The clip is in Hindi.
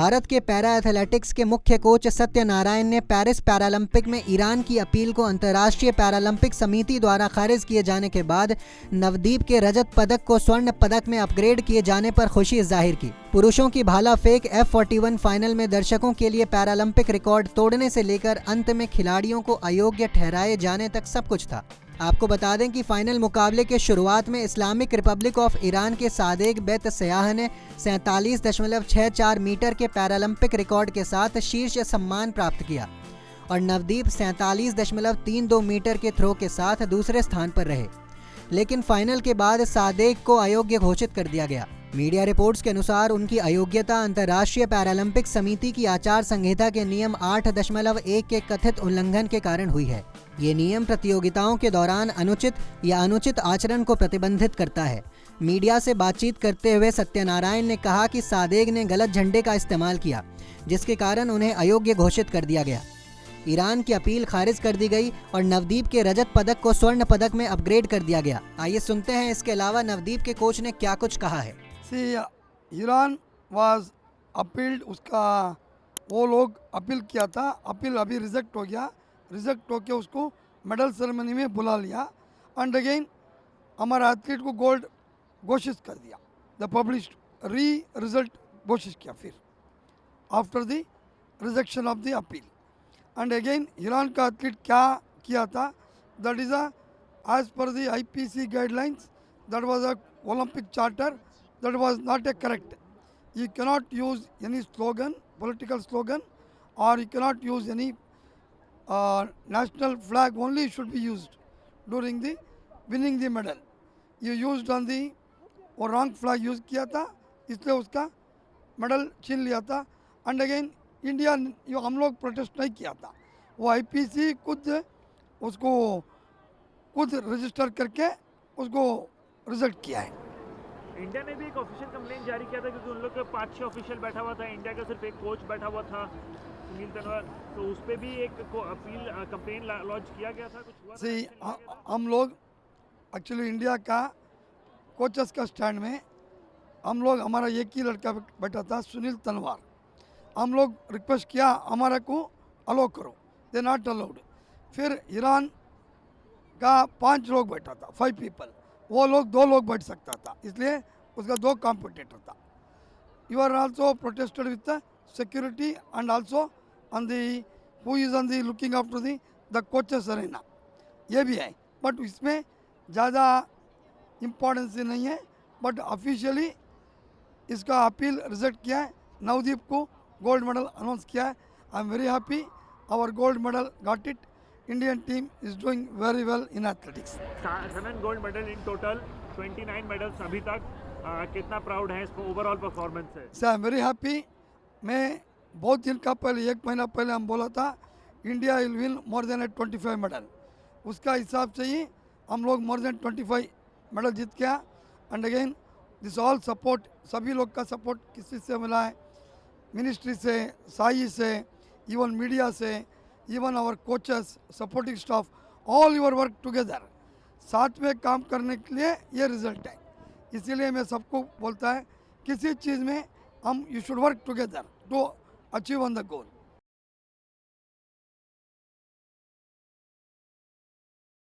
भारत के पैरा एथलेटिक्स के मुख्य कोच सत्यनारायण ने पेरिस पैरालंपिक में ईरान की अपील को अंतर्राष्ट्रीय पैरालंपिक समिति द्वारा खारिज किए जाने के बाद नवदीप के रजत पदक को स्वर्ण पदक में अपग्रेड किए जाने पर खुशी जाहिर की। पुरुषों की भाला फेंक F41 फाइनल में दर्शकों के लिए पैरालंपिक रिकॉर्ड तोड़ने से लेकर अंत में खिलाड़ियों को अयोग्य ठहराए जाने तक सब कुछ था। आपको बता दें कि फाइनल मुकाबले के शुरुआत में इस्लामिक रिपब्लिक ऑफ ईरान के सादेक बेतस्याह ने 47.64 मीटर के पैरालंपिक रिकॉर्ड के साथ शीर्ष सम्मान प्राप्त किया और नवदीप 47.32 मीटर के थ्रो के साथ दूसरे स्थान पर रहे, लेकिन फाइनल के बाद सादेक को अयोग्य घोषित कर दिया गया। मीडिया रिपोर्ट्स के अनुसार उनकी अयोग्यता अंतर्राष्ट्रीय पैरालंपिक समिति की आचार संहिता के नियम 8.1 के कथित उल्लंघन के कारण हुई है। ये नियम प्रतियोगिताओं के दौरान अनुचित या अनुचित आचरण को प्रतिबंधित करता है। मीडिया से बातचीत करते हुए सत्यनारायण ने कहा कि सादेक ने गलत झंडे का इस्तेमाल किया, जिसके कारण उन्हें अयोग्य घोषित कर दिया गया। ईरान की अपील खारिज कर दी गई और नवदीप के रजत पदक को स्वर्ण पदक में अपग्रेड कर दिया गया। आइए सुनते हैं इसके अलावा नवदीप के कोच ने क्या कुछ कहा है। ईरान वाज अपील्ड, उसका वो लोग अपील किया था, अपील अभी रिजेक्ट हो गया। रिजेक्ट होकर उसको मेडल सेरेमनी में बुला लिया एंड अगेन हमारा एथलीट को गोल्ड घोषित कर दिया। द पब्लिश्ड रिजल्ट घोषित किया फिर after the rejection of the appeal and again Iran का एथलीट क्या किया था, that is as per the IPC guidelines, that was a Olympic charter, that was not a correct. You cannot use any slogan, political slogan, or you cannot use any national flag only should be used during the winning the medal. You used on the वो wrong flag use किया था, इसलिए उसका मेडल छीन लिया था। एंड अगेन इंडिया हम लोग प्रोटेस्ट नहीं किया था, वो IPC खुद रजिस्टर करके उसको रिजेक्ट किया है। इंडिया ने भी एक ऑफिशियल कंप्लेंट जारी किया था क्योंकि उन लोग के 5-6 ऑफिशियल बैठा हुआ था, इंडिया का सिर्फ एक कोच बैठा हुआ था सुनील तनवर, तो उस पर भी एक अपील कंप्लेंट लॉन्च किया गया था। कुछ हुआ हम लोग एक्चुअली इंडिया का कोचेस का स्टैंड में हम लोग, हमारा एक ही लड़का बैठा था सुनील तनवार, हम लोग रिक्वेस्ट किया हमारा को अलो करो, दे नॉट अलाउड। फिर ईरान का 5 लोग बैठा था, 5 पीपल, वो लोग 2 लोग बैठ सकता था, इसलिए उसका 2 कॉम्पिटिटर था। You are also protested with the security and also on the who is on the looking after the coaches arena, ये भी है, बट इसमें ज़्यादा इम्पोर्टेंस नहीं है। बट ऑफिशियली इसका अपील रिजेक्ट किया है, नवदीप को गोल्ड मेडल अनाउंस किया है। I am very happy, our gold medal got it. Indian team is doing very well in athletics. 7 gold medal in total, 29 medals अभी तक। कितना प्राउड है इस ओवरऑल परफॉर्मेंस से? Sir I am very happy. मैं बहुत दिन का पहले, 1 महीना पहले हम बोला था India will win more than 25 medal, उसका हिसाब से ही हम लोग मोर देन 25 मेडल जीत गया। And again this all support, सभी लोग का सपोर्ट किसी से मिला है, मिनिस्ट्री से, साई से, इवन मीडिया से, even our coaches, supporting staff, all your work together, साथ में काम करने के लिए ये रिजल्ट है। इसीलिए मैं सबको बोलता है किसी चीज़ में हम you should work together to achieve on the goal.